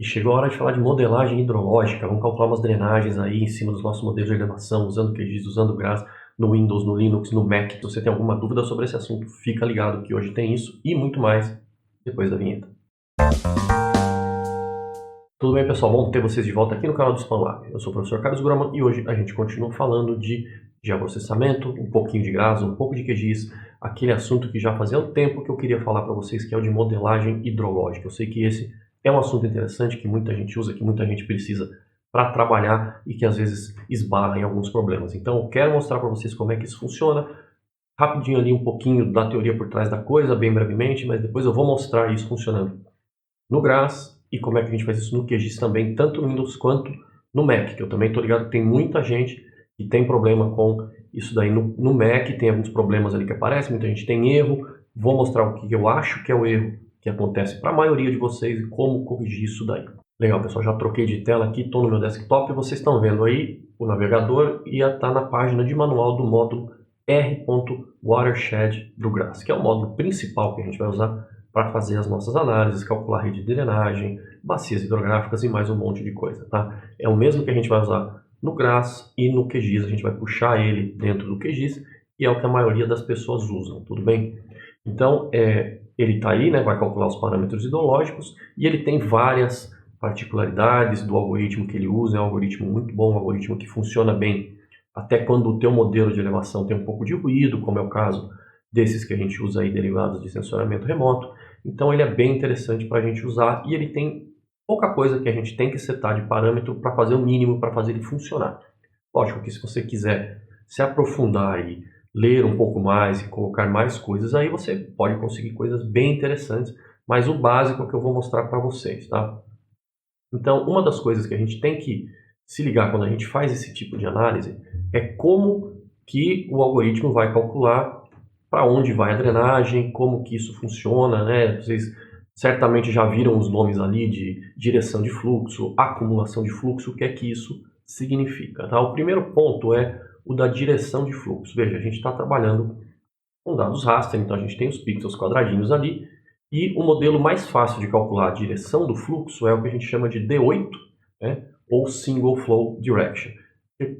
E chegou a hora de falar de modelagem hidrológica. Vamos calcular umas drenagens aí em cima dos nossos modelos de elevação, usando QGIS, usando GRAS, no Windows, no Linux, no Mac. Se você tem alguma dúvida sobre esse assunto, fica ligado que hoje tem isso e muito mais depois da vinheta. Tudo bem, pessoal? Bom ter vocês de volta aqui no canal do SpanLab. Eu sou o professor Carlos Groman e hoje a gente continua falando de geoprocessamento, um pouquinho de GRAS, um pouco de QGIS, aquele assunto que já fazia um tempo que eu queria falar para vocês, que é o de modelagem hidrológica. Eu sei que esse é um assunto interessante, que muita gente usa, que muita gente precisa para trabalhar e que às vezes esbarra em alguns problemas. Então eu quero mostrar para vocês como é que isso funciona, rapidinho ali um pouquinho da teoria por trás da coisa, bem brevemente, mas depois eu vou mostrar isso funcionando no GRAS e como é que a gente faz isso no QGIS também, tanto no Windows quanto no Mac, que eu também estou ligado que tem muita gente que tem problema com isso daí no Mac, tem alguns problemas ali que aparecem, muita gente tem erro. Vou mostrar o que eu acho que é o erro que acontece para a maioria de vocês e como corrigir isso daí. Legal, pessoal, já troquei de tela aqui, estou no meu desktop e vocês estão vendo aí o navegador e está na página de manual do módulo R.Watershed do GRAS, que é o módulo principal que a gente vai usar para fazer as nossas análises, calcular rede de drenagem, bacias hidrográficas e mais um monte de coisa, tá? É o mesmo que a gente vai usar no GRAS e no QGIS, a gente vai puxar ele dentro do QGIS e é o que a maioria das pessoas usam, tudo bem? Então, ele está aí, né, vai calcular os parâmetros hidrológicos e ele tem várias particularidades do algoritmo que ele usa, é um algoritmo muito bom, um algoritmo que funciona bem até quando o teu modelo de elevação tem um pouco de ruído, como é o caso desses que a gente usa aí derivados de sensoramento remoto. Então ele é bem interessante para a gente usar e ele tem pouca coisa que a gente tem que setar de parâmetro para fazer o mínimo para fazer ele funcionar. Lógico que se você quiser se aprofundar e ler um pouco mais e colocar mais coisas, aí você pode conseguir coisas bem interessantes, mas o básico é o que eu vou mostrar para vocês, tá? Então, uma das coisas que a gente tem que se ligar quando a gente faz esse tipo de análise é como que o algoritmo vai calcular para onde vai a drenagem, como que isso funciona, né? Vocês certamente já viram os nomes ali de direção de fluxo, acumulação de fluxo, o que é que isso significa, tá? O primeiro ponto é o da direção de fluxo. Veja, a gente está trabalhando com dados raster, então a gente tem os pixels quadradinhos ali, e o modelo mais fácil de calcular a direção do fluxo é o que a gente chama de D8, né? Ou Single Flow Direction.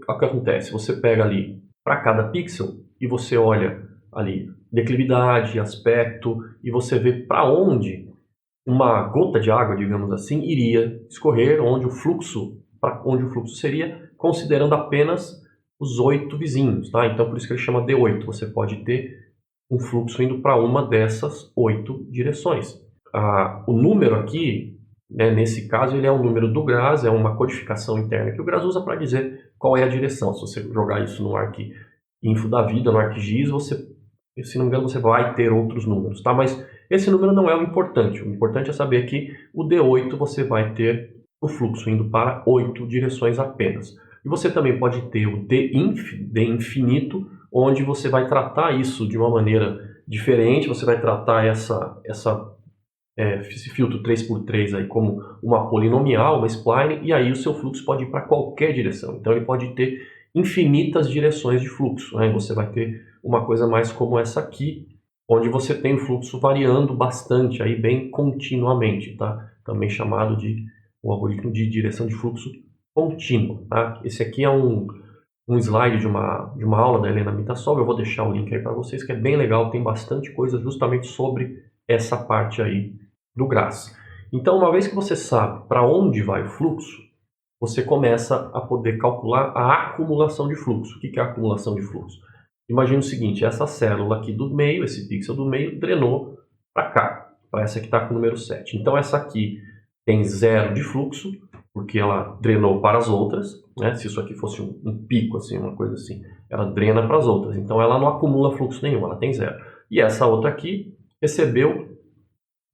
O que acontece? Você pega ali para cada pixel e você olha ali declividade, aspecto, e você vê para onde uma gota de água, digamos assim, iria escorrer, onde o fluxo, para onde o fluxo seria, considerando apenas os 8 vizinhos, tá? Então por isso que ele chama D8. Você pode ter um fluxo indo para uma dessas 8 direções. O número aqui, né, nesse caso, ele é um número do GRAS, é uma codificação interna que o GRAS usa para dizer qual é a direção. Se você jogar isso no ArcInfo da vida, no ArcGIS, você, se não me engano, você vai ter outros números, tá? Mas esse número não é o importante. O importante é saber que o D8 você vai ter o fluxo indo para 8 direções apenas. E você também pode ter o D infinito, onde você vai tratar isso de uma maneira diferente, você vai tratar esse filtro 3x3 aí como uma polinomial, uma spline, e aí o seu fluxo pode ir para qualquer direção. Então ele pode ter infinitas direções de fluxo, né? Você vai ter uma coisa mais como essa aqui, onde você tem o fluxo variando bastante, aí bem continuamente, tá? Também chamado de um algoritmo de direção de fluxo contínuo, tá? Esse aqui é um slide de uma aula da Helena Mitassov, eu vou deixar o link aí para vocês, que é bem legal, tem bastante coisa justamente sobre essa parte aí do GRAS. Então, uma vez que você sabe para onde vai o fluxo, você começa a poder calcular a acumulação de fluxo. O que é a acumulação de fluxo? Imagina o seguinte, essa célula aqui do meio, esse pixel do meio, drenou para cá, para essa que está com o número 7. Então, essa aqui tem 0 de fluxo, porque ela drenou para as outras, né? Se isso aqui fosse um pico, assim, uma coisa assim, ela drena para as outras. Então ela não acumula fluxo nenhum, ela tem 0. E essa outra aqui recebeu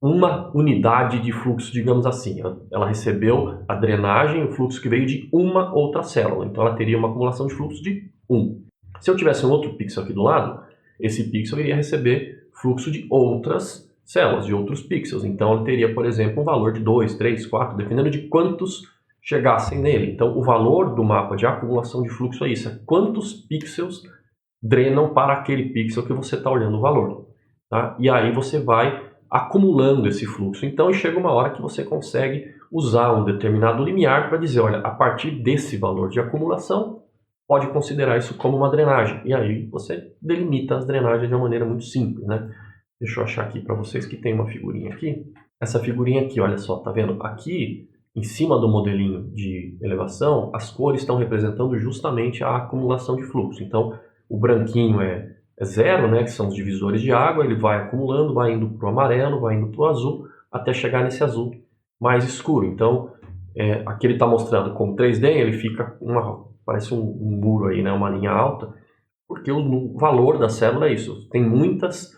uma unidade de fluxo, digamos assim. Ela recebeu a drenagem, o fluxo que veio de uma outra célula. Então ela teria uma acumulação de fluxo de 1. Se eu tivesse um outro pixel aqui do lado, esse pixel iria receber fluxo de outras células, de outros pixels. Então ele teria, por exemplo, um valor de 2, 3, 4, dependendo de quantos chegassem nele. Então o valor do mapa de acumulação de fluxo é isso, é quantos pixels drenam para aquele pixel que você está olhando o valor, tá? E aí você vai acumulando esse fluxo. Então chega uma hora que você consegue usar um determinado limiar para dizer, olha, a partir desse valor de acumulação, pode considerar isso como uma drenagem. E aí você delimita as drenagens de uma maneira muito simples, né? Deixa eu achar aqui para vocês que tem uma figurinha aqui. Essa figurinha aqui, olha só, tá vendo? Aqui, em cima do modelinho de elevação, as cores estão representando justamente a acumulação de fluxo. Então, o branquinho é zero, né, que são os divisores de água, ele vai acumulando, vai indo para o amarelo, vai indo para o azul, até chegar nesse azul mais escuro. Então, aqui ele está mostrando como 3D, ele fica parece um muro aí, né, uma linha alta, porque o valor da célula é isso. Tem muitas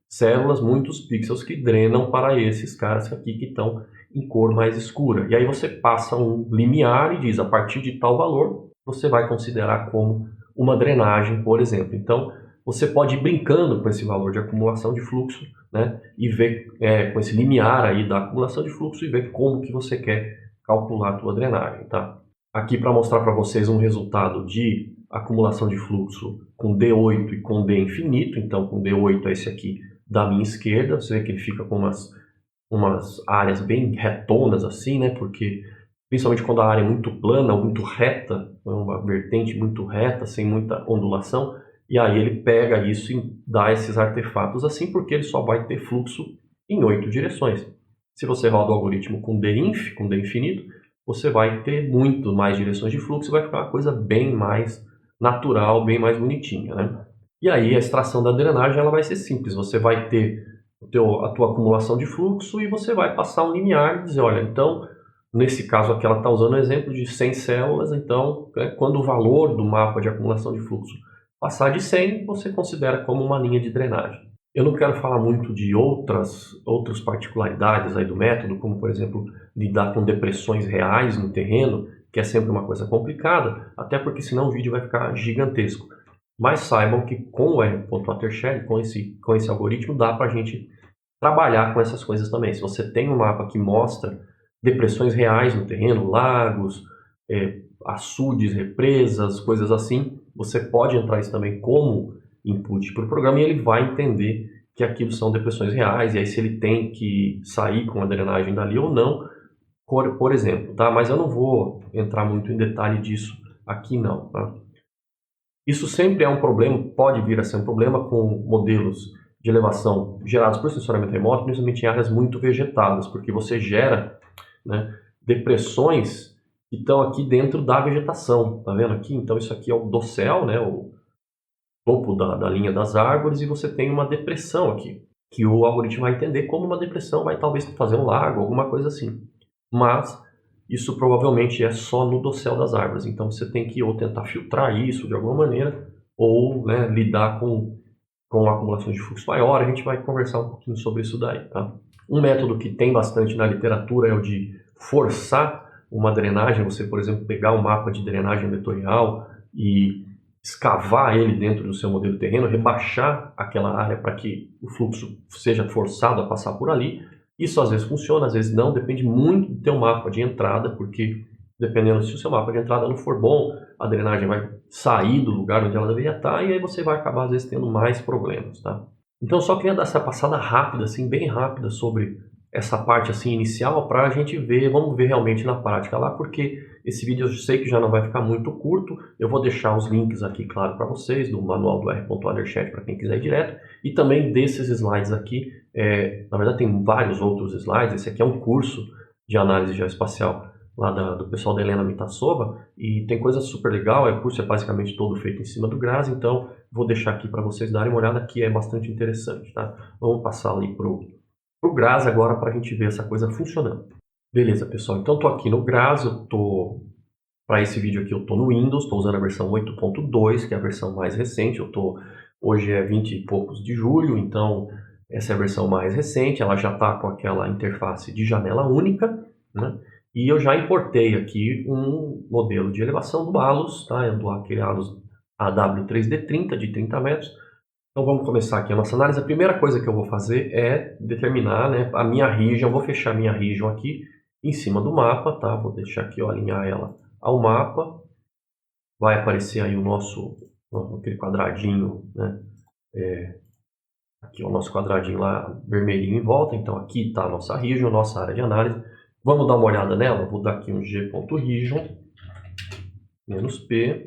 células, muitos pixels que drenam para esses caras aqui que estão em cor mais escura. E aí você passa um limiar e diz, a partir de tal valor, você vai considerar como uma drenagem, por exemplo. Então, você pode ir brincando com esse valor de acumulação de fluxo, né, e ver com esse limiar aí da acumulação de fluxo e ver como que você quer calcular a tua drenagem, tá? Aqui para mostrar para vocês um resultado de acumulação de fluxo com D8 e com D infinito. Então, com D8 é esse aqui da minha esquerda, você vê que ele fica com umas áreas bem retonas assim, né? Porque principalmente quando a área é muito plana, muito reta, uma vertente muito reta, sem muita ondulação, e aí ele pega isso e dá esses artefatos assim, porque ele só vai ter fluxo em 8 direções. Se você roda o algoritmo com D-inf, com D infinito, você vai ter muito mais direções de fluxo e vai ficar uma coisa bem mais natural, bem mais bonitinha, né? E aí a extração da drenagem ela vai ser simples, você vai ter a tua acumulação de fluxo e você vai passar um limiar e dizer, olha, então, nesse caso aqui ela está usando o exemplo de 100 células, então, quando o valor do mapa de acumulação de fluxo passar de 100, você considera como uma linha de drenagem. Eu não quero falar muito de outras particularidades aí do método, como, por exemplo, lidar com depressões reais no terreno, que é sempre uma coisa complicada, até porque senão o vídeo vai ficar gigantesco. Mas saibam que com o R.Watershed, com esse algoritmo, dá para a gente trabalhar com essas coisas também. Se você tem um mapa que mostra depressões reais no terreno, lagos, açudes, represas, coisas assim, você pode entrar isso também como input para o programa e ele vai entender que aquilo são depressões reais, e aí se ele tem que sair com a drenagem dali ou não, por exemplo, tá? Mas eu não vou entrar muito em detalhe disso aqui não, tá? Isso sempre é um problema, pode vir a ser um problema com modelos de elevação gerados por sensoramento remoto, principalmente em áreas muito vegetadas, porque você gera, né, depressões que estão aqui dentro da vegetação, tá vendo aqui? Então isso aqui é o dossel, né, o topo da linha das árvores, e você tem uma depressão aqui, que o algoritmo vai entender como uma depressão, vai talvez fazer um lago, alguma coisa assim. Mas isso provavelmente é só no dossel das árvores, então você tem que ou tentar filtrar isso de alguma maneira, ou, né, lidar com a acumulação de fluxo maior. A gente vai conversar um pouquinho sobre isso daí, tá? Um método que tem bastante na literatura é o de forçar uma drenagem, você, por exemplo, pegar um mapa de drenagem vetorial e escavar ele dentro do seu modelo terreno, rebaixar aquela área para que o fluxo seja forçado a passar por ali. Isso às vezes funciona, às vezes não, depende muito do teu mapa de entrada, porque dependendo se o seu mapa de entrada não for bom, a drenagem vai sair do lugar onde ela deveria estar e aí você vai acabar às vezes tendo mais problemas, tá? Então eu só queria dar essa passada rápida, assim, bem rápida sobre essa parte assim inicial para a gente ver, vamos ver realmente na prática lá, porque esse vídeo eu sei que já não vai ficar muito curto, eu vou deixar os links aqui, claro, para vocês, do manual do R.Watershed para quem quiser ir direto, e também desses slides aqui, na verdade tem vários outros slides, esse aqui é um curso de análise geoespacial lá do pessoal da Helena Mitassova, e tem coisa super legal, o curso é basicamente todo feito em cima do GRAS, então vou deixar aqui para vocês darem uma olhada, que é bastante interessante, tá? Vamos passar ali pro GRAS agora para a gente ver essa coisa funcionando. Beleza, pessoal, então estou aqui no GRAS, para esse vídeo aqui eu estou no Windows, estou usando a versão 8.2, que é a versão mais recente, hoje é 20 e poucos de julho, então essa é a versão mais recente, ela já está com aquela interface de janela única, né? E eu já importei aqui um modelo de elevação do ALUS, tá? Aquele ALUS AW3D30 de 30 metros. Então vamos começar aqui a nossa análise. A primeira coisa que eu vou fazer é determinar, né, a minha region. Vou fechar a minha region aqui em cima do mapa, tá? Vou deixar aqui, ó, alinhar ela ao mapa. Vai aparecer aí aquele quadradinho, né? Aqui o nosso quadradinho lá vermelhinho em volta. Então aqui está a nossa region, nossa área de análise. Vamos dar uma olhada nela? Vou dar aqui um g.region, -p.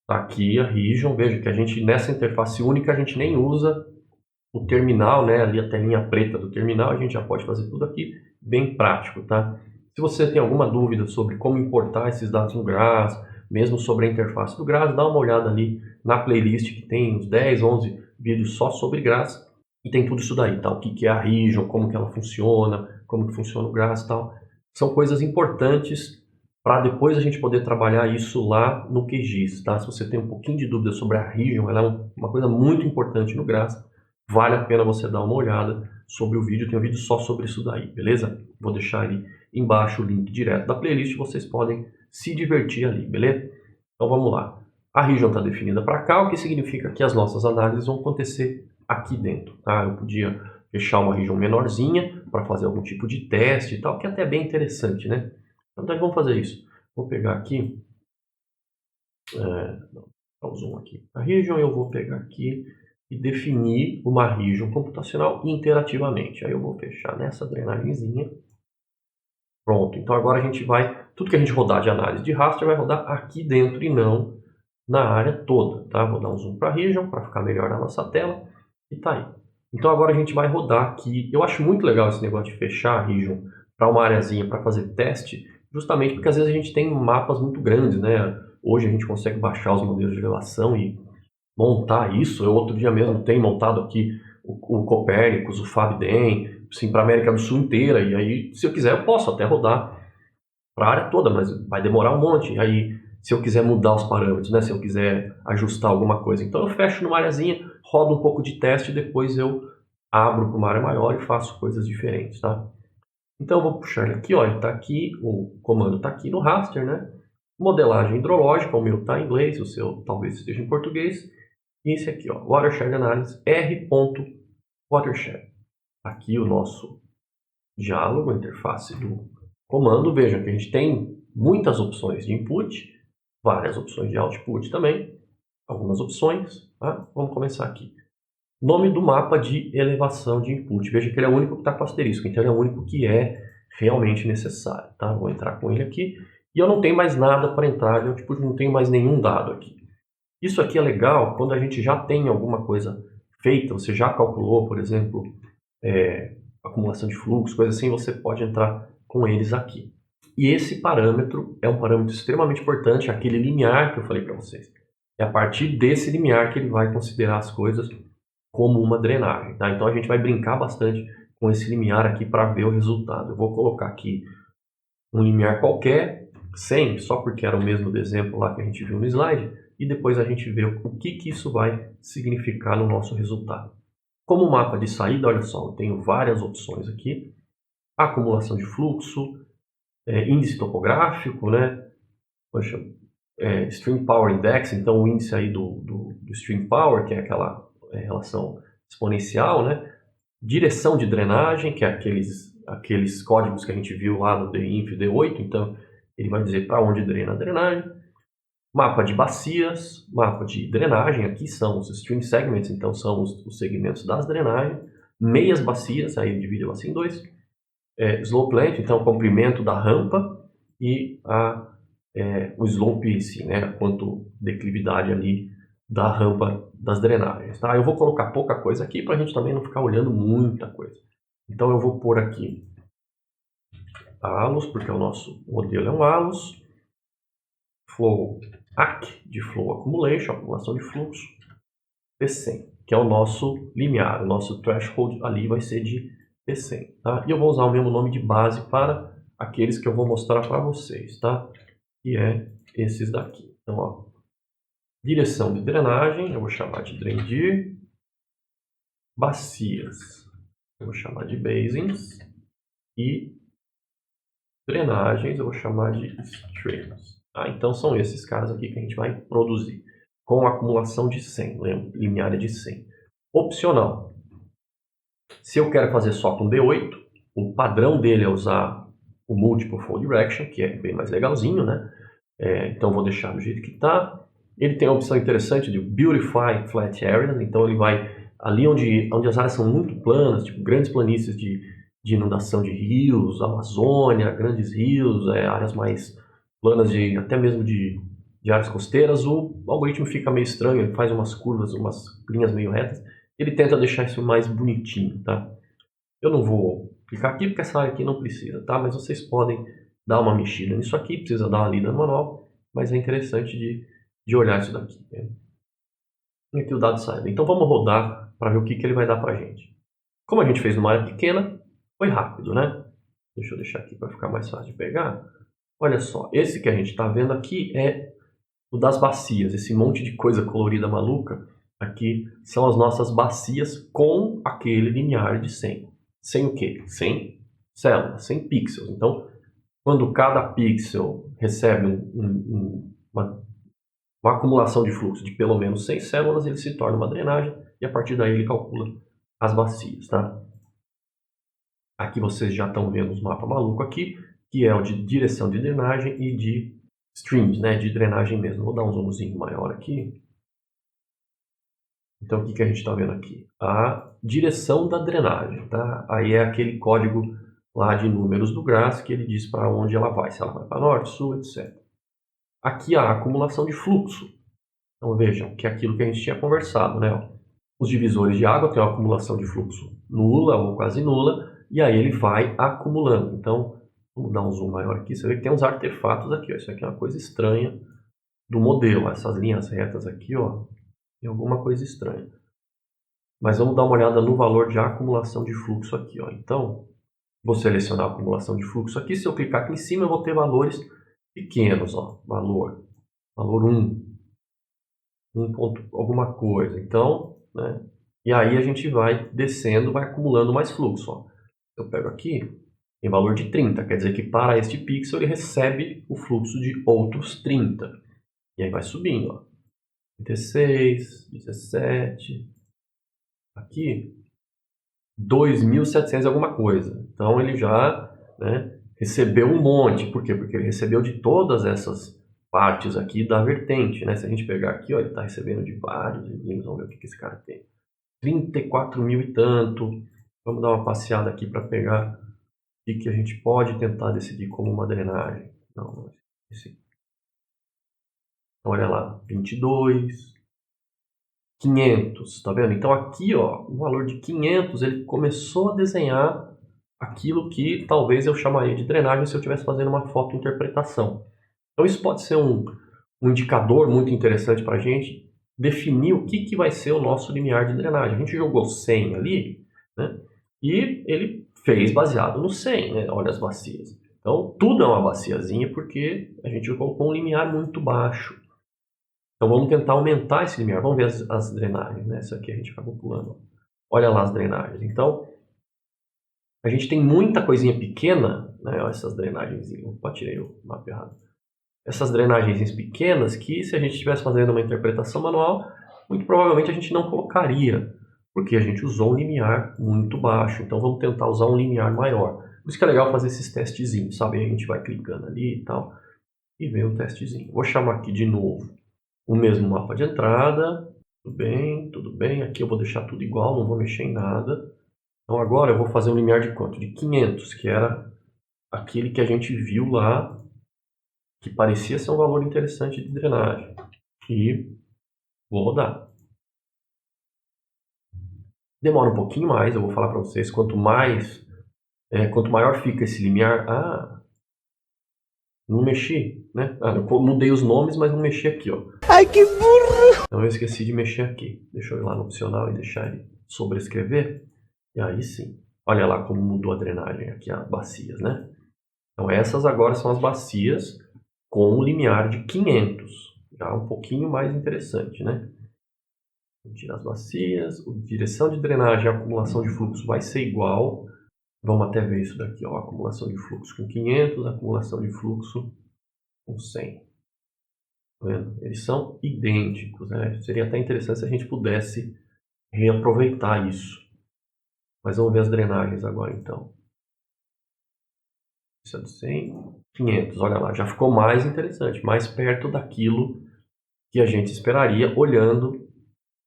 Tá aqui a region. Veja que a gente, nessa interface única, a gente nem usa o terminal, né? Ali a telinha preta do terminal, a gente já pode fazer tudo aqui, bem prático, tá? Se você tem alguma dúvida sobre como importar esses dados no GRASS, mesmo sobre a interface do GRASS, dá uma olhada ali na playlist que tem uns 10, 11 vídeos só sobre GRASS e tem tudo isso daí, tá? O que é a region, como que ela funciona, como que funciona o GRASS e tal. São coisas importantes para depois a gente poder trabalhar isso lá no QGIS, tá? Se você tem um pouquinho de dúvida sobre a region, ela é uma coisa muito importante no GRASS, vale a pena você dar uma olhada sobre o vídeo, tem um vídeo só sobre isso daí, beleza? Vou deixar aí embaixo o link direto da playlist, vocês podem se divertir ali, beleza? Então vamos lá. A region está definida para cá, o que significa que as nossas análises vão acontecer aqui dentro, tá? Eu podia fechar uma region menorzinha para fazer algum tipo de teste e tal, que é até bem interessante, né? Então vamos fazer isso. Vou pegar aqui, dar o zoom aqui na region, eu vou pegar aqui e definir uma region computacional interativamente. Aí eu vou fechar nessa drenagemzinha. Pronto, então agora a gente vai, tudo que a gente rodar de análise de raster vai rodar aqui dentro e não na área toda, tá? Vou dar um zoom para a region para ficar melhor na nossa tela e tá aí. Então agora a gente vai rodar aqui, eu acho muito legal esse negócio de fechar a region para uma areazinha para fazer teste, justamente porque às vezes a gente tem mapas muito grandes, né? Hoje a gente consegue baixar os modelos de elevação e montar isso. Eu outro dia mesmo tenho montado aqui o Copérnicos, o FABDEM, assim, para a América do Sul inteira, e aí se eu quiser eu posso até rodar para a área toda, mas vai demorar um monte. Aí se eu quiser mudar os parâmetros, né, se eu quiser ajustar alguma coisa, então eu fecho numa areazinha, rodo um pouco de teste e depois eu abro para uma área maior e faço coisas diferentes, tá? Então eu vou puxar ele aqui, ó, ele está aqui, o comando está aqui no raster, né? Modelagem hidrológica, o meu está em inglês, o seu talvez esteja em português. E esse aqui, ó, Watershed Analysis, R.Watershed. Aqui o nosso diálogo, a interface do comando. Vejam que a gente tem muitas opções de input, várias opções de output também, algumas opções, tá? Vamos começar aqui. Nome do mapa de elevação de input. Veja que ele é o único que está com asterisco, então ele é o único que é realmente necessário, tá? Vou entrar com ele aqui. E eu não tenho mais nada para entrar, eu tipo, não tenho mais nenhum dado aqui. Isso aqui é legal quando a gente já tem alguma coisa feita, você já calculou, por exemplo, acumulação de fluxo, coisa assim, você pode entrar com eles aqui. E esse parâmetro é um parâmetro extremamente importante, aquele limiar que eu falei para vocês. É a partir desse limiar que ele vai considerar as coisas como uma drenagem, tá? Então a gente vai brincar bastante com esse limiar aqui para ver o resultado. Eu vou colocar aqui um limiar qualquer, 100, só porque era o mesmo do exemplo lá que a gente viu no slide, e depois a gente vê o que isso vai significar no nosso resultado. Como mapa de saída, olha só, eu tenho várias opções aqui. Acumulação de fluxo, índice topográfico, né? Poxa, Stream Power Index, então o índice aí do Stream Power, que é aquela relação exponencial, né? Direção de drenagem, que é aqueles códigos que a gente viu lá no DINF D8, então ele vai dizer para onde drena a drenagem. Mapa de bacias, mapa de drenagem, aqui são os stream segments, então são os segmentos das drenagens. Meias bacias, aí divide a bacia em dois. Slope length, então o comprimento da rampa e o slope em si, né? Quanto declividade ali da rampa das drenagens, tá? Eu vou colocar pouca coisa aqui para a gente também não ficar olhando muita coisa. Então eu vou pôr aqui ALUS, porque o nosso modelo é um ALUS. Flow AC, de Flow Accumulation, acumulação de fluxo. T100, que é o nosso limiar, o nosso threshold ali vai ser de T100, tá? E eu vou usar o mesmo nome de base para aqueles que eu vou mostrar para vocês, tá? Que é esses daqui. Então, ó, direção de drenagem, eu vou chamar de DrainDir. Bacias, eu vou chamar de basins. E drenagens, eu vou chamar de streams. Tá? Então, são esses caras aqui que a gente vai produzir. Com acumulação de 100, limiar de 100. Opcional. Se eu quero fazer só com D8, o padrão dele é usar o Multiple Fold Direction, que é bem mais legalzinho, né? Então, vou deixar do jeito que está. Ele tem a opção interessante de Beautify Flat Areas, então ele vai ali onde as áreas são muito planas, tipo grandes planícies de de inundação de rios, Amazônia, grandes rios, áreas mais planas, até mesmo de áreas costeiras, o algoritmo fica meio estranho, ele faz umas curvas, umas linhas meio retas, ele tenta deixar isso mais bonitinho, tá? Eu não vou clicar aqui porque essa área aqui não precisa, tá? Mas vocês podem dar uma mexida nisso aqui, precisa dar uma lida no manual, mas é interessante de olhar isso daqui, né? E aqui o dado saiba. Então vamos rodar para ver o que ele vai dar para a gente. Como a gente fez numa área pequena, foi rápido, né? Deixa eu deixar aqui para ficar mais fácil de pegar. Olha só, esse que a gente está vendo aqui é o das bacias, esse monte de coisa colorida maluca. Aqui são as nossas bacias com aquele limiar de 100. 100 o quê? 100 células, 100 pixels. Então, quando cada pixel recebe uma acumulação de fluxo de pelo menos 100 células, ele se torna uma drenagem e a partir daí ele calcula as bacias, tá? Aqui vocês já estão vendo os mapas malucos aqui, que é o de direção de drenagem e de streams, né, de drenagem mesmo. Vou dar um zoomzinho maior aqui. Então, o que a gente está vendo aqui? A direção da drenagem, tá? Aí é aquele código lá de números do GRASS que ele diz para onde ela vai, se ela vai para norte, sul, etc. Aqui a acumulação de fluxo. Então, vejam que é aquilo que a gente tinha conversado, né? Os divisores de água têm uma acumulação de fluxo nula ou quase nula, e aí ele vai acumulando. Então, vamos dar um zoom maior aqui, você vê que tem uns artefatos aqui, ó. Isso aqui é uma coisa estranha do modelo, essas linhas retas aqui, ó, tem alguma coisa estranha. Mas vamos dar uma olhada no valor de acumulação de fluxo aqui, ó. Então, vou selecionar a acumulação de fluxo aqui, se eu clicar aqui em cima eu vou ter valores pequenos, ó, valor 1 ponto alguma coisa, então, né, e aí a gente vai descendo, vai acumulando mais fluxo, ó. Eu pego aqui, tem valor de 30, quer dizer que para este pixel ele recebe o fluxo de outros 30, e aí vai subindo, ó, 36, 17, aqui, 2.700 alguma coisa, então ele já, né, recebeu um monte, por quê? Porque ele recebeu de todas essas partes aqui da vertente, né? Se a gente pegar aqui, ó, ele está recebendo de vários vizinhos, vamos ver o que esse cara tem. 34 mil e tanto. Vamos dar uma passeada aqui para pegar o que a gente pode tentar decidir como uma drenagem. Não, esse. Olha lá, 22, 500, tá vendo? Então aqui, ó, o valor de 500, ele começou a desenhar aquilo que talvez eu chamaria de drenagem se eu estivesse fazendo uma fotointerpretação. Então isso pode ser um indicador muito interessante para a gente definir o que vai ser o nosso limiar de drenagem. A gente jogou 100 ali, né? E ele fez baseado no 100, né? Olha as bacias. Então tudo é uma baciazinha porque a gente colocou um limiar muito baixo. Então vamos tentar aumentar esse limiar. Vamos ver as drenagens, né? Essa aqui a gente acabou pulando. Olha lá as drenagens. Então a gente tem muita coisinha pequena, né? Olha essas drenagens. Opa, tirei o mapa errado. Essas drenagens pequenas que, se a gente estivesse fazendo uma interpretação manual, muito provavelmente a gente não colocaria, porque a gente usou um limiar muito baixo. Então vamos tentar usar um limiar maior. Por isso que é legal fazer esses testezinhos, sabe? Aí a gente vai clicando ali e tal, e vê um testezinho. Vou chamar aqui de novo o mesmo mapa de entrada. Tudo bem, tudo bem. Aqui eu vou deixar tudo igual, não vou mexer em nada. Então agora eu vou fazer um limiar de quanto? De 500, que era aquele que a gente viu lá, que parecia ser um valor interessante de drenagem. E vou rodar. Demora um pouquinho mais, eu vou falar para vocês, quanto maior fica esse limiar. Não mexi, né? Eu mudei os nomes, mas não mexi aqui, ó. Ai, que burro! Então eu esqueci de mexer aqui. Deixa eu ir lá no opcional e deixar ele sobrescrever. E aí sim. Olha lá como mudou a drenagem aqui, as bacias, né? Então essas agora são as bacias com um limiar de 500, já um pouquinho mais interessante, né? Vou tirar as bacias, a direção de drenagem e a acumulação de fluxo vai ser igual. Vamos até ver isso daqui, ó, acumulação de fluxo com 500, acumulação de fluxo com 100. Tá vendo? Eles são idênticos, né? Seria até interessante se a gente pudesse reaproveitar isso. Mas vamos ver as drenagens agora, então. Isso é de 100, 500, olha lá, já ficou mais interessante, mais perto daquilo que a gente esperaria olhando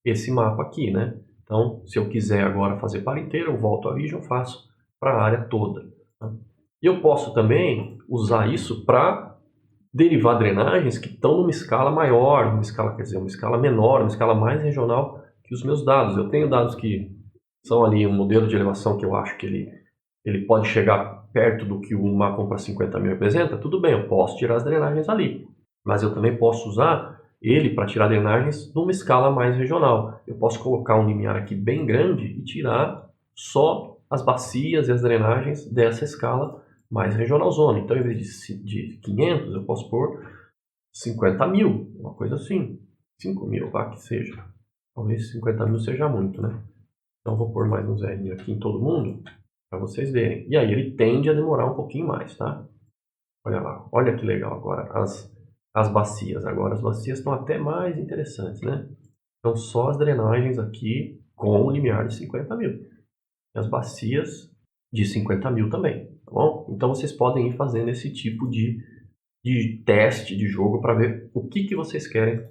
esse mapa aqui, né? Então, se eu quiser agora fazer para inteiro, eu volto a Vision, faço para a área toda. Tá? E eu posso também usar isso para derivar drenagens que estão numa escala maior, uma escala menor, uma escala mais regional que os meus dados. Eu tenho dados que são ali um modelo de elevação que eu acho que ele pode chegar perto do que um mapa para 50 mil representa, tudo bem, eu posso tirar as drenagens ali. Mas eu também posso usar ele para tirar drenagens numa escala mais regional. Eu posso colocar um limiar aqui bem grande e tirar só as bacias e as drenagens dessa escala mais regional zona. Então, em vez de 500, eu posso pôr 50 mil, uma coisa assim. 5 mil, vá que seja. Talvez 50 mil seja muito, né? Então, vou pôr mais um zerinho aqui em todo mundo para vocês verem. E aí ele tende a demorar um pouquinho mais, tá? Olha lá, olha que legal agora as bacias. Agora as bacias estão até mais interessantes, né? Então só as drenagens aqui com o limiar de 50 mil. E as bacias de 50 mil também, tá bom? Então vocês podem ir fazendo esse tipo de teste de jogo para ver o que vocês querem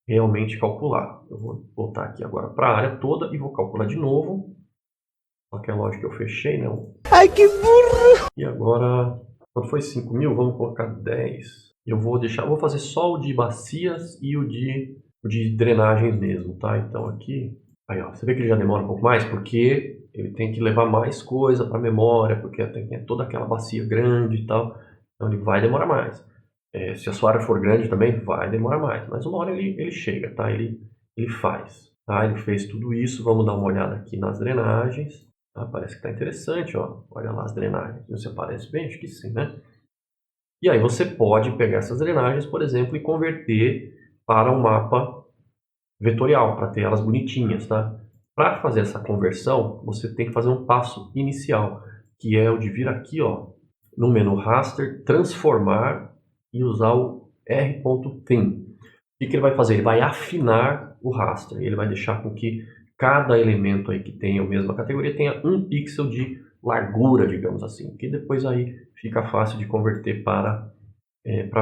realmente calcular. Eu vou voltar aqui agora para a área toda e vou calcular de novo. Só que é lógico que eu fechei, né? Ai, que burro! E agora, quando foi 5 mil, vamos colocar 10. Eu vou fazer só o de bacias e o de drenagens mesmo, tá? Então aqui, aí ó, você vê que ele já demora um pouco mais, porque ele tem que levar mais coisa para a memória, porque tem toda aquela bacia grande e tal, então ele vai demorar mais. Se a sua área for grande também, vai demorar mais, mas uma hora ele chega, tá? Ele faz, tá? Ele fez tudo isso, vamos dar uma olhada aqui nas drenagens. Ah, parece que está interessante, ó. Olha lá as drenagens. Você parece bem? Acho que sim, né? E aí você pode pegar essas drenagens, por exemplo, e converter para um mapa vetorial, para ter elas bonitinhas, tá? Para fazer essa conversão, você tem que fazer um passo inicial, que é o de vir aqui, ó, no menu Raster, transformar e usar o R.Thin. O que ele vai fazer? Ele vai afinar o raster. Ele vai deixar com que cada elemento aí que tenha a mesma categoria tenha 1 pixel de largura, digamos assim, que depois aí fica fácil de converter para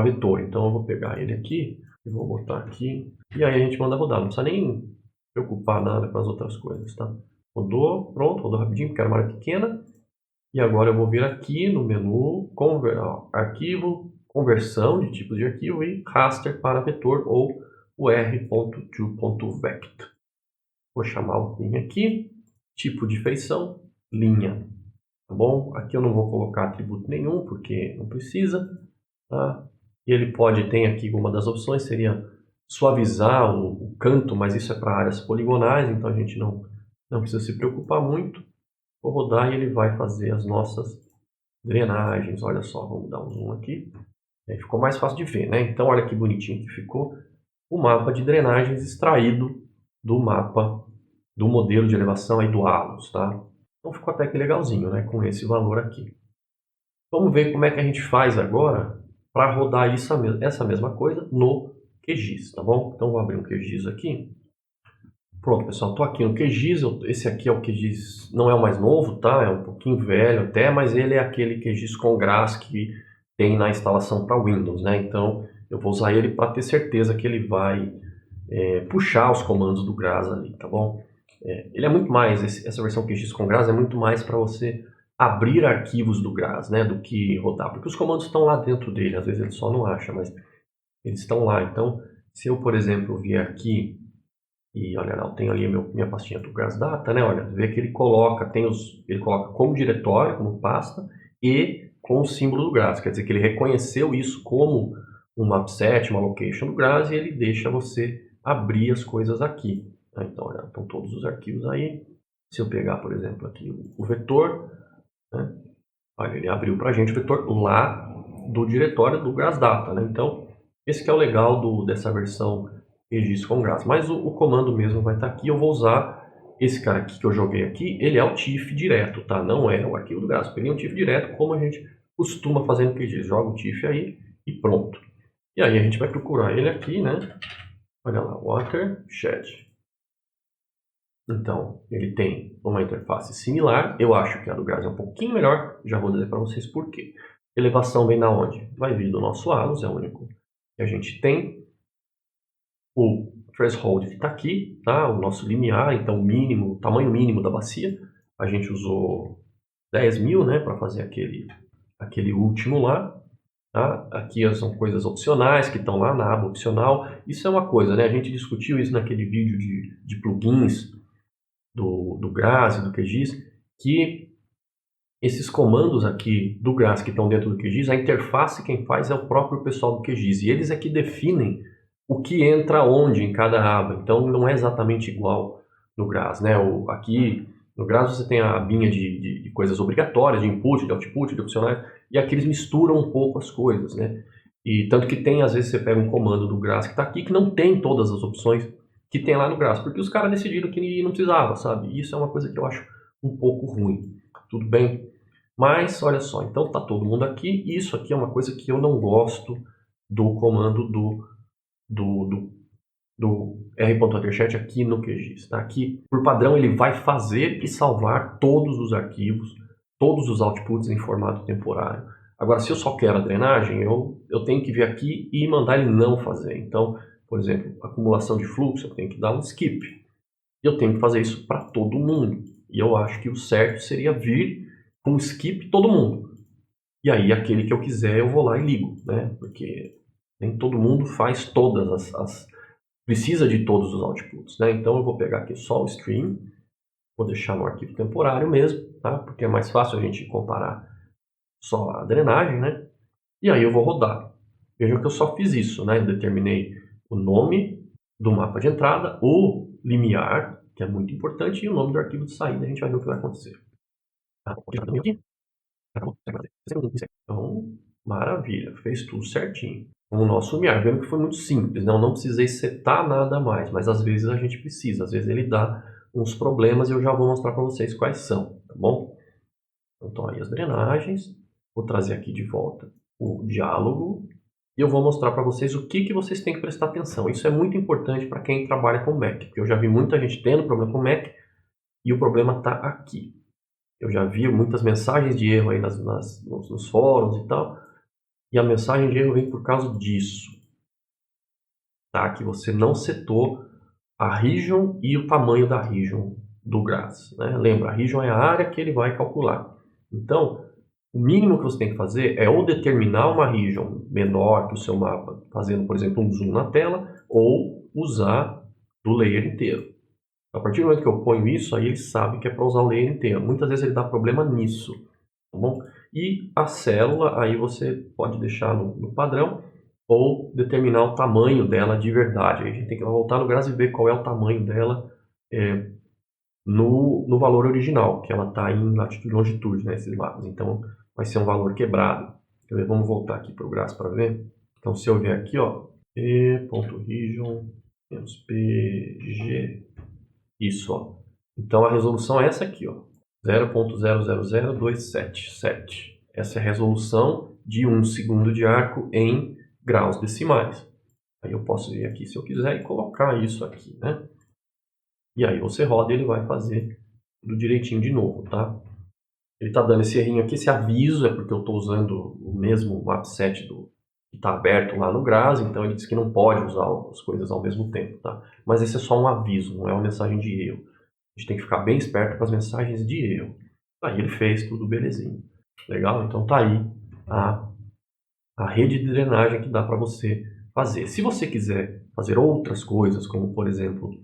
vetor. Então eu vou pegar ele aqui e vou botar aqui e aí a gente manda rodar. Não precisa nem preocupar nada com as outras coisas, tá? Rodou, pronto, rodou rapidinho porque era uma área pequena. E agora eu vou vir aqui no menu arquivo, conversão de tipos de arquivo e raster para vetor ou o r.to.vect. Vou chamar o linha aqui, tipo de feição, linha, tá bom? Aqui eu não vou colocar atributo nenhum, porque não precisa, tá? E ele tem aqui uma das opções, seria suavizar o canto, mas isso é para áreas poligonais, então a gente não precisa se preocupar muito. Vou rodar e ele vai fazer as nossas drenagens, olha só, vamos dar um zoom aqui. Aí ficou mais fácil de ver, né? Então olha que bonitinho que ficou o mapa de drenagens extraído do mapa do modelo de elevação aí do ALUS, tá? Então ficou até que legalzinho, né? Com esse valor aqui. Vamos ver como é que a gente faz agora para rodar essa mesma coisa no QGIS, tá bom? Então vou abrir um QGIS aqui. Pronto, pessoal, estou aqui no QGIS. Esse aqui é o QGIS, não é o mais novo, tá? É um pouquinho velho até, mas ele é aquele QGIS com GRAS que tem na instalação para Windows, né? Então eu vou usar ele para ter certeza que ele vai puxar os comandos do GRAS ali, tá bom? Ele é muito mais, essa versão QGIS com GRAS é muito mais para você abrir arquivos do GRAS, né? Do que rodar, porque os comandos estão lá dentro dele, às vezes ele só não acha, mas eles estão lá. Então, se eu, por exemplo, vier aqui e olha lá, eu tenho ali minha pastinha do GrasData, né? Olha, vê que ele coloca como diretório, como pasta e com o símbolo do GRAS. Quer dizer que ele reconheceu isso como um mapset, uma location do GRAS e ele deixa você abrir as coisas aqui. Tá? Então, olha, estão todos os arquivos aí. Se eu pegar, por exemplo, aqui o vetor, né? Olha, ele abriu para a gente o vetor lá do diretório do GrasData, né? Então, esse que é o legal dessa versão QGIS com GRAS. Mas o comando mesmo vai estar aqui. Eu vou usar esse cara aqui que eu joguei aqui. Ele é o TIFF direto, tá? Não é o arquivo do GRAS. Peguei um TIFF direto, como a gente costuma fazer no QGIS. Joga o TIFF aí e pronto. E aí a gente vai procurar ele aqui, né? Olha lá, Watershed. Então, ele tem uma interface similar. Eu acho que a do GRAS é um pouquinho melhor. Já vou dizer para vocês por quê. Elevação vem da onde? Vai vir do nosso ALUS, é o único que a gente tem. O threshold que está aqui, tá? O nosso limiar, então o tamanho mínimo da bacia. A gente usou 10.000, né, para fazer aquele último lá. Tá? Aqui são coisas opcionais que estão lá na aba opcional. Isso é uma coisa, né? A gente discutiu isso naquele vídeo de plugins do Grazi, do QGIS, que esses comandos aqui do Grazi que estão dentro do QGIS, a interface quem faz é o próprio pessoal do QGIS. E eles é que definem o que entra onde em cada aba. Então não é exatamente igual no Grazi, né? Aqui no Grazi você tem a abinha de coisas obrigatórias, de input, de output, de opcionais, e aqui eles misturam um pouco as coisas, né? E tanto que tem, às vezes você pega um comando do Grazi que está aqui que não tem todas as opções que tem lá no Grazi, porque os caras decidiram que não precisava, sabe? E isso é uma coisa que eu acho um pouco ruim. Tudo bem? Mas, olha só, então tá todo mundo aqui, e isso aqui é uma coisa que eu não gosto do comando do r.watershed aqui no QGIS, tá? Aqui, por padrão, ele vai fazer e salvar todos os arquivos, todos os outputs em formato temporário. Agora, se eu só quero a drenagem, eu tenho que vir aqui e mandar ele não fazer. Então, por exemplo, acumulação de fluxo, eu tenho que dar um skip. E eu tenho que fazer isso para todo mundo. E eu acho que o certo seria vir com skip todo mundo. E aí, aquele que eu quiser, eu vou lá e ligo, né? Porque nem todo mundo faz todas precisa de todos os outputs, né? Então eu vou pegar aqui só o stream, vou deixar no arquivo temporário mesmo, tá? Porque é mais fácil a gente comparar só a drenagem, né? E aí eu vou rodar. Vejam que eu só fiz isso, né? Eu determinei o nome do mapa de entrada, o limiar, que é muito importante, e o nome do arquivo de saída. A gente vai ver o que vai acontecer. Tá? Então, maravilha, fez tudo certinho. O nosso limiar, vendo que foi muito simples, né? Eu não precisei setar nada mais, mas às vezes a gente precisa, às vezes ele dá uns problemas e eu já vou mostrar para vocês quais são, tá bom? Então aí as drenagens, vou trazer aqui de volta o diálogo e eu vou mostrar para vocês o que vocês têm que prestar atenção. Isso é muito importante para quem trabalha com Mac, porque eu já vi muita gente tendo problema com Mac e o problema está aqui. Eu já vi muitas mensagens de erro aí nos fóruns e tal. E a mensagem de erro vem por causa disso. Tá? Que você não setou a region e o tamanho da region do Grazi. Né? Lembra, a region é a área que ele vai calcular. Então, o mínimo que você tem que fazer é ou determinar uma region menor que o seu mapa, fazendo, por exemplo, um zoom na tela, ou usar do layer inteiro. A partir do momento que eu ponho isso, aí ele sabe que é para usar o layer inteiro. Muitas vezes ele dá problema nisso, tá bom? E a célula, aí você pode deixar no padrão ou determinar o tamanho dela de verdade. Aí a gente tem que voltar no Grazi e ver qual é o tamanho dela no valor original, que ela está em latitude e longitude, né, esses mapas. Então vai ser um valor quebrado. Então, vamos voltar aqui para o Grazi para ver. Então se eu vier aqui, ó, e.region-pg, isso, ó. Então a resolução é essa aqui, ó, 0.000277. Essa é a resolução de 1 segundo de arco em graus decimais. Aí eu posso vir aqui se eu quiser e colocar isso aqui, né? E aí você roda e ele vai fazer tudo direitinho de novo, tá? Ele tá dando esse errinho aqui, esse aviso, é porque eu estou usando o mesmo mapset que está aberto lá no Grazi, então ele diz que não pode usar as coisas ao mesmo tempo, tá? Mas esse é só um aviso, não é uma mensagem de erro. A gente tem que ficar bem esperto com as mensagens de erro. Aí ele fez tudo belezinho. Legal? Então tá aí a rede de drenagem que dá para você fazer. Se você quiser fazer outras coisas, como por exemplo,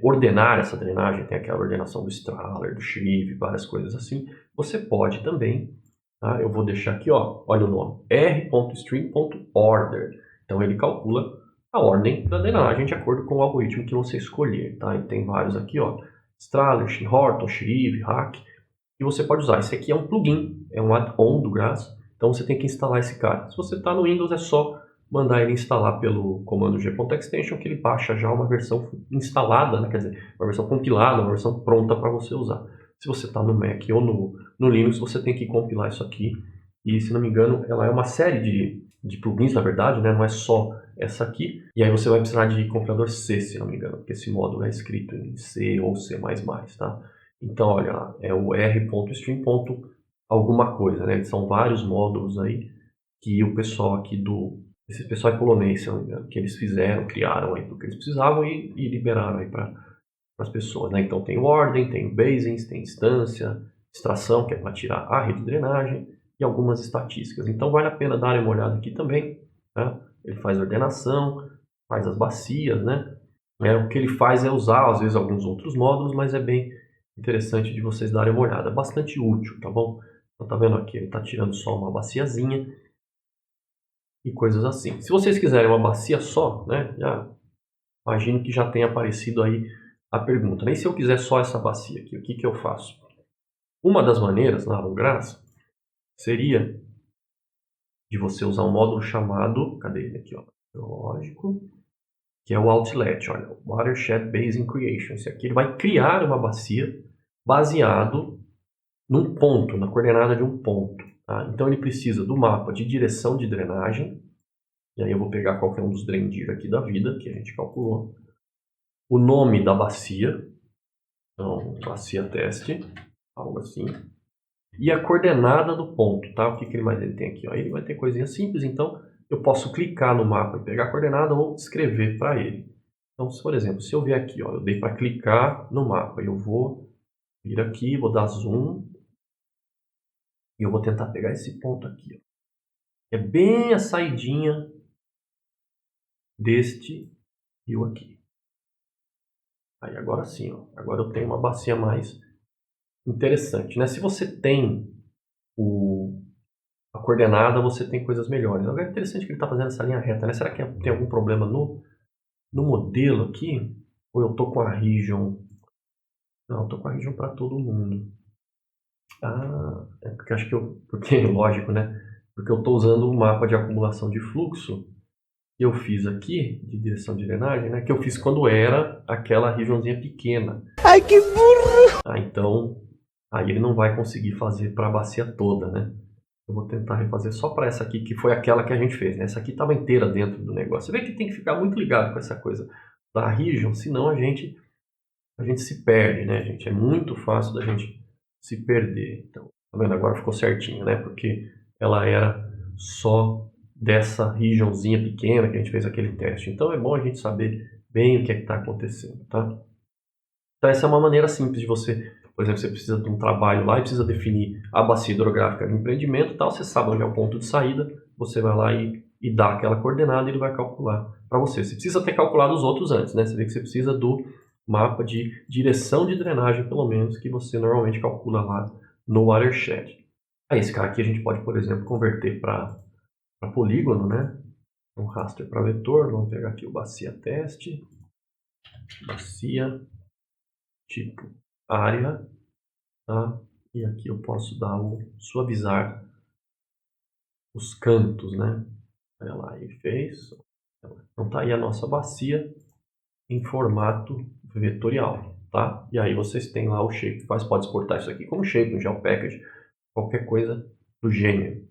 ordenar essa drenagem, tem aquela ordenação do Strahler, do Shreve, várias coisas assim, você pode também. Tá? Eu vou deixar aqui, ó, olha o nome, r.stream.order. Então ele calcula a ordem da drenagem de acordo com o algoritmo que você escolher. Tá? E tem vários aqui, ó, Strahler, Horton, Shreve, Hack, e você pode usar. Esse aqui é um plugin, é um add-on do Grazi, então você tem que instalar esse cara. Se você está no Windows, é só mandar ele instalar pelo comando g.extension, que ele baixa já uma versão instalada, né? Quer dizer, uma versão compilada, uma versão pronta para você usar. Se você está no Mac ou no Linux, você tem que compilar isso aqui. E, se não me engano, ela é uma série de plugins, na verdade, né? Não é só essa aqui. E aí você vai precisar de compilador C, se não me engano, porque esse módulo é escrito em C ou C++, tá? Então, olha lá, é o r.stream. alguma coisa, né? São vários módulos aí que o pessoal aqui esse pessoal é polonês, se não me engano, que eles criaram aí do que eles precisavam e liberaram aí para as pessoas, né? Então tem ordem, tem basins, tem instância, extração, que é para tirar a rede de drenagem, e algumas estatísticas. Então vale a pena dar uma olhada aqui também, tá? Ele faz ordenação, faz as bacias, né? O que ele faz é usar, às vezes, alguns outros módulos, mas é bem interessante de vocês darem uma olhada. É bastante útil, tá bom? Então tá vendo aqui, ele está tirando só uma baciazinha e coisas assim. Se vocês quiserem uma bacia só, né? Imagino que já tenha aparecido aí a pergunta, né? E se eu quiser só essa bacia aqui, o que que eu faço? Uma das maneiras lá no GRASS seria de você usar um módulo chamado, cadê ele aqui, ó, lógico, que é o Outlet, olha, Watershed Basin Creation. Esse aqui ele vai criar uma bacia baseado num ponto, na coordenada de um ponto. Tá? Então ele precisa do mapa de direção de drenagem, e aí eu vou pegar qualquer um dos Draindir aqui da vida, que a gente calculou, o nome da bacia, então bacia teste, algo assim, e a coordenada do ponto, tá? O que mais ele tem aqui? Ó? Ele vai ter coisinha simples, então eu posso clicar no mapa e pegar a coordenada ou escrever para ele. Então, por exemplo, se eu vier aqui, ó, eu dei para clicar no mapa, eu vou vir aqui, vou dar zoom, e eu vou tentar pegar esse ponto aqui. Ó. É bem a saidinha deste rio aqui. Aí agora sim, ó, agora eu tenho uma bacia mais interessante, né? Se você tem a coordenada, você tem coisas melhores. Agora é interessante que ele está fazendo essa linha reta, né? Será que tem algum problema no modelo aqui? Ou eu estou com a region? Não, eu estou com a region para todo mundo. Ah, é porque acho que porque é lógico, né? Porque eu estou usando o mapa de acumulação de fluxo que eu fiz aqui, de direção de drenagem, né? Que eu fiz quando era aquela regionzinha pequena. Ai, que burro! Ah, então, aí ele não vai conseguir fazer para a bacia toda, né? Eu vou tentar refazer só para essa aqui, que foi aquela que a gente fez, né? Essa aqui estava inteira dentro do negócio. Você vê que tem que ficar muito ligado com essa coisa da region, senão a gente se perde, né, gente? É muito fácil da gente se perder. Então, tá vendo? Agora ficou certinho, né? Porque ela era só dessa regionzinha pequena que a gente fez aquele teste. Então é bom a gente saber bem o que é que está acontecendo, tá? Então essa é uma maneira simples de você, por exemplo, você precisa de um trabalho lá e precisa definir a bacia hidrográfica do empreendimento e tal, você sabe onde é o ponto de saída, você vai lá e dá aquela coordenada e ele vai calcular para você. Você precisa ter calculado os outros antes, né? Você vê que você precisa do mapa de direção de drenagem, pelo menos, que você normalmente calcula lá no Watershed. Aí esse cara aqui a gente pode, por exemplo, converter para polígono, né? Um raster para vetor. Vamos pegar aqui o bacia teste, bacia, tipo área, tá? E aqui eu posso dar suavizar os cantos, né? Olha lá, ele fez. Então tá aí a nossa bacia em formato vetorial, tá? E aí vocês têm lá o shape, pode exportar isso aqui como shape, no GeoPackage, qualquer coisa do gênero.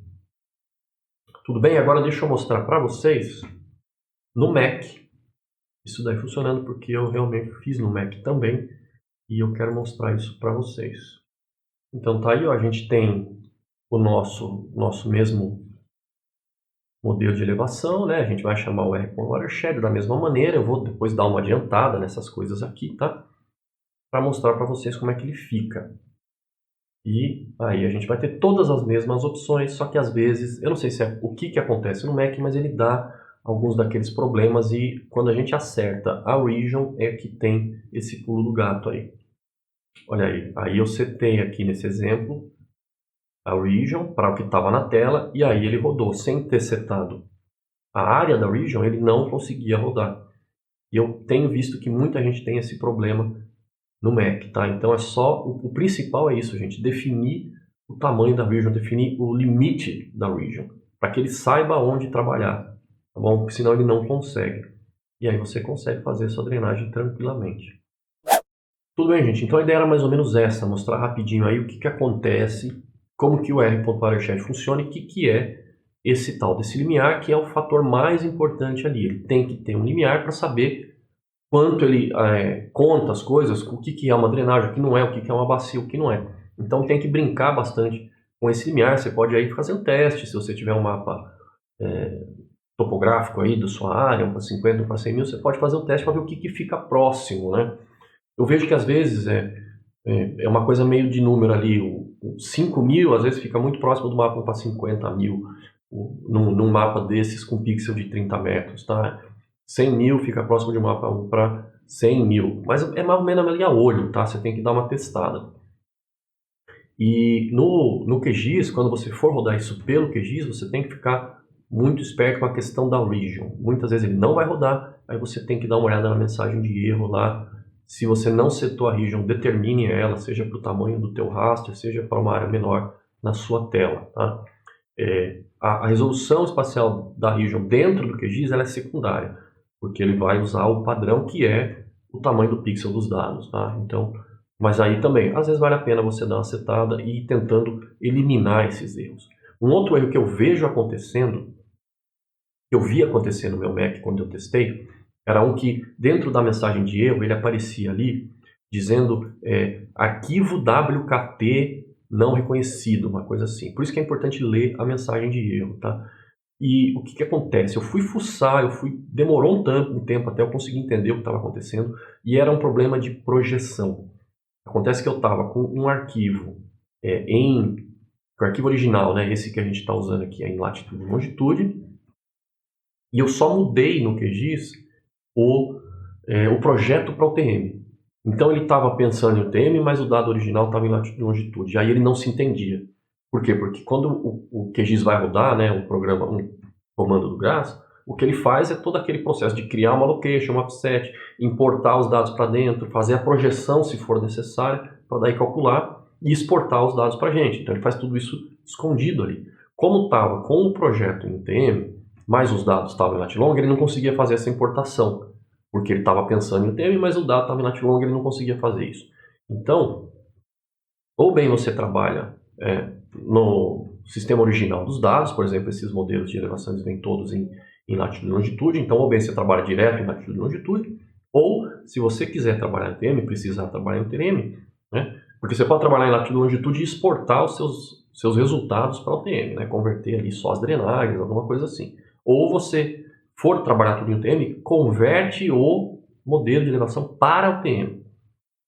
Tudo bem? Agora deixa eu mostrar para vocês no Mac, isso daí funcionando porque eu realmente fiz no Mac também e eu quero mostrar isso para vocês. Então tá aí, ó, a gente tem o nosso mesmo modelo de elevação, né? A gente vai chamar o R.Watershed da mesma maneira. Eu vou depois dar uma adiantada nessas coisas aqui, tá? Para mostrar para vocês como é que ele fica. E aí a gente vai ter todas as mesmas opções, só que às vezes, eu não sei se é o que acontece no Mac, mas ele dá alguns daqueles problemas e quando a gente acerta a region é que tem esse pulo do gato aí. Olha aí eu setei aqui nesse exemplo a region para o que estava na tela e aí ele rodou. Sem ter setado a área da region, ele não conseguia rodar. E eu tenho visto que muita gente tem esse problema no Mac, tá? Então é só, o principal é isso, gente, definir o tamanho da region, definir o limite da region, para que ele saiba onde trabalhar, tá bom? Porque senão ele não consegue. E aí você consegue fazer a sua drenagem tranquilamente. Tudo bem, gente? Então a ideia era mais ou menos essa, mostrar rapidinho aí o que acontece, como que o R.Watershed funciona e o que é esse tal desse limiar, que é o fator mais importante ali. Ele tem que ter um limiar para saber quanto ele conta as coisas, o que é uma drenagem, o que não é, o que é uma bacia, o que não é. Então tem que brincar bastante com esse limiar. Você pode aí fazer um teste, se você tiver um mapa topográfico aí da sua área, um para 50, um para 100 mil, você pode fazer o teste para ver o que fica próximo, né? Eu vejo que às vezes é uma coisa meio de número ali, 5.000, às vezes fica muito próximo do mapa para 50.000, num mapa desses com pixel de 30 metros, tá? 100.000 fica próximo de um mapa 1 para 100.000, mas é mais ou menos ali a olho, tá? Você tem que dar uma testada. E no QGIS, quando você for rodar isso pelo QGIS, você tem que ficar muito esperto com a questão da region. Muitas vezes ele não vai rodar, aí você tem que dar uma olhada na mensagem de erro lá. Se você não setou a region, determine ela, seja para o tamanho do teu raster, seja para uma área menor na sua tela, tá? A resolução espacial da region dentro do QGIS ela é secundária, porque ele vai usar o padrão que é o tamanho do pixel dos dados, tá? Então, mas aí também, às vezes vale a pena você dar uma setada e ir tentando eliminar esses erros. Um outro erro que eu vejo acontecendo, que eu vi acontecer no meu Mac quando eu testei, era um que dentro da mensagem de erro ele aparecia ali dizendo arquivo WKT não reconhecido, uma coisa assim. Por isso que é importante ler a mensagem de erro, tá? E o que acontece? Eu fui fuçar, demorou um tempo até eu conseguir entender o que estava acontecendo, e era um problema de projeção. Acontece que eu estava com um arquivo o arquivo original, né, esse que a gente está usando aqui é em latitude e longitude, e eu só mudei no QGIS o projeto para o UTM. Então ele estava pensando em UTM, mas o dado original estava em latitude e longitude, aí ele não se entendia. Por quê? Porque quando o QGIS vai rodar, né, um comando do GRASS, o que ele faz é todo aquele processo de criar uma location, um offset, importar os dados para dentro, fazer a projeção se for necessário, para daí calcular e exportar os dados para a gente. Então ele faz tudo isso escondido ali. Como estava com o projeto em UTM, mas os dados estavam em Latilong, ele não conseguia fazer essa importação, porque ele estava pensando em UTM, mas o dado estava em Latilong, ele não conseguia fazer isso. Então, ou bem você trabalha no sistema original dos dados, por exemplo, esses modelos de elevação eles vêm todos em latitude e longitude, então ou bem você trabalha direto em latitude e longitude, ou se você quiser trabalhar em UTM, precisar trabalhar em UTM, né? Porque você pode trabalhar em latitude e longitude e exportar os seus resultados para o UTM, né? Converter ali só as drenagens, alguma coisa assim. Ou você for trabalhar tudo em UTM, converte o modelo de elevação para a UTM.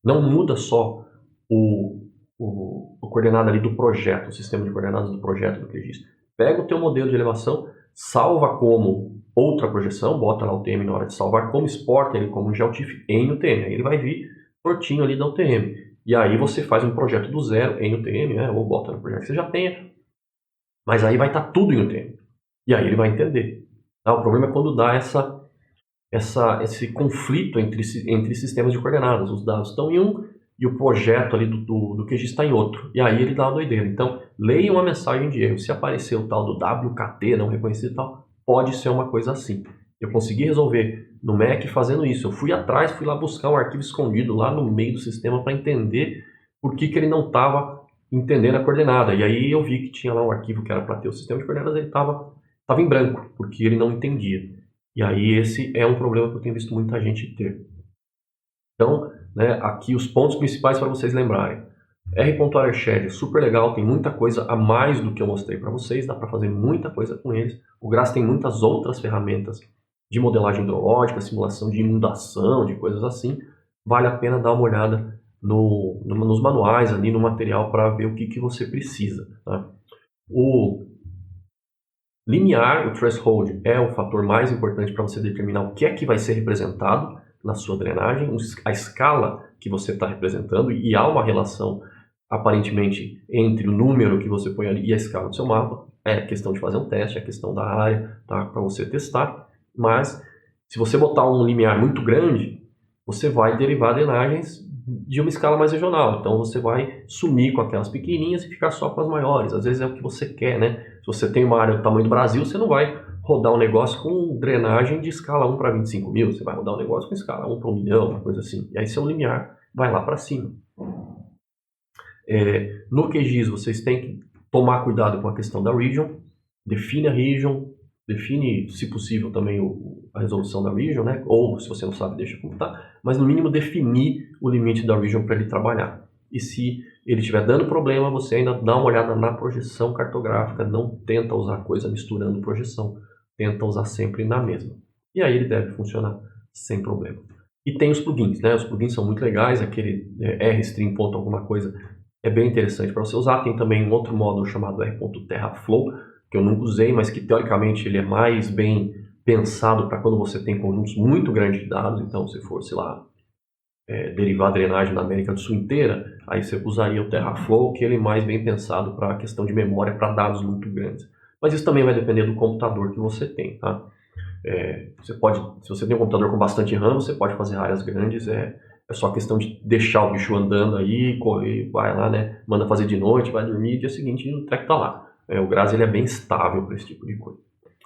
Não muda só o coordenado ali do projeto, o sistema de coordenadas do projeto do QGIS. Pega o teu modelo de elevação, salva como outra projeção, bota lá o UTM na hora de salvar, como exporta ele como um GeoTIFF em UTM. Aí ele vai vir tortinho ali da UTM. E aí você faz um projeto do zero em UTM, né? Ou bota no projeto que você já tenha. Mas aí vai estar tudo em UTM. E aí ele vai entender. O problema é quando dá esse conflito entre sistemas de coordenadas. Os dados estão em um e o projeto ali do QGIS está em outro. E aí ele dá uma doideira. Então, leiam a mensagem de erro. Se aparecer o tal do WKT não reconhecido e tal, pode ser uma coisa assim. Eu consegui resolver no Mac fazendo isso. Eu fui lá buscar um arquivo escondido lá no meio do sistema para entender por que ele não estava entendendo a coordenada. E aí eu vi que tinha lá um arquivo que era para ter o sistema de coordenadas, ele estava em branco, porque ele não entendia. E aí esse é um problema que eu tenho visto muita gente ter. Então, né, aqui os pontos principais para vocês lembrarem. R.Watershed é super legal, tem muita coisa a mais do que eu mostrei para vocês, dá para fazer muita coisa com eles. O GRASS tem muitas outras ferramentas de modelagem hidrológica, simulação de inundação, de coisas assim. Vale a pena dar uma olhada nos manuais, ali no material, para ver o que você precisa. Tá? O limiar, o threshold, é o fator mais importante para você determinar o que é que vai ser representado na sua drenagem, a escala que você está representando, e há uma relação aparentemente entre o número que você põe ali e a escala do seu mapa. É questão de fazer um teste, é questão da área, tá? Para você testar. Mas se você botar um limiar muito grande, você vai derivar drenagens de uma escala mais regional. Então você vai sumir com aquelas pequenininhas e ficar só com as maiores. Às vezes é o que você quer, né? Se você tem uma área do tamanho do Brasil, você não vai rodar um negócio com drenagem de escala 1 para 25 mil. Você vai rodar um negócio com escala 1 para 1 milhão, uma coisa assim. E aí seu limiar vai lá para cima. No QGIS vocês têm que tomar cuidado com a questão da region. Define a region. Define, se possível, também a resolução da region, né? Ou, se você não sabe, deixa como tá. Mas, no mínimo, definir o limite da region para ele trabalhar. E se ele estiver dando problema, você ainda dá uma olhada na projeção cartográfica. Não tenta usar coisa misturando projeção. Tenta usar sempre na mesma. E aí ele deve funcionar sem problema. E tem os plugins, né? Os plugins são muito legais. Aquele rstream ponto alguma coisa é bem interessante para você usar. Tem também um outro módulo chamado R.TerraFlow, que eu nunca usei, mas que teoricamente ele é mais bem pensado para quando você tem conjuntos muito grandes de dados. Então, se for, sei lá, derivar a drenagem da América do Sul inteira, aí você usaria o TerraFlow, que ele é mais bem pensado para a questão de memória para dados muito grandes. Mas isso também vai depender do computador que você tem, tá? Você pode, se você tem um computador com bastante RAM, você pode fazer áreas grandes, é só questão de deixar o bicho andando aí, correr, vai lá, né? Manda fazer de noite, vai dormir, dia seguinte o treco tá lá. O Grazi ele é bem estável para esse tipo de coisa.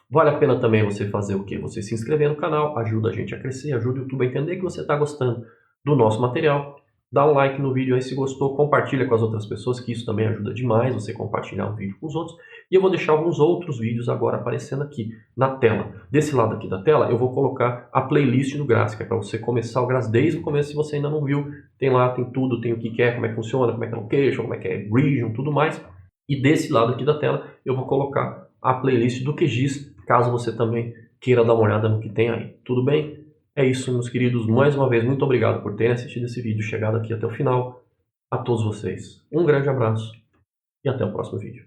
Vale a pena também você fazer o quê? Você se inscrever no canal, ajuda a gente a crescer, ajuda o YouTube a entender que você está gostando do nosso material. Dá um like no vídeo aí se gostou, compartilha com as outras pessoas, que isso também ajuda demais você compartilhar o vídeo com os outros. E eu vou deixar alguns outros vídeos agora aparecendo aqui na tela. Desse lado aqui da tela eu vou colocar a playlist do Grazi, que é para você começar o Grazi desde o começo se você ainda não viu. Tem lá, tem tudo, tem o que é, como é que funciona, como é que é location, como é que é region, tudo mais. E desse lado aqui da tela eu vou colocar a playlist do QGIS, caso você também queira dar uma olhada no que tem aí. Tudo bem? É isso, meus queridos. Mais uma vez, muito obrigado por terem assistido esse vídeo, chegado aqui até o final. A todos vocês, um grande abraço e até o próximo vídeo.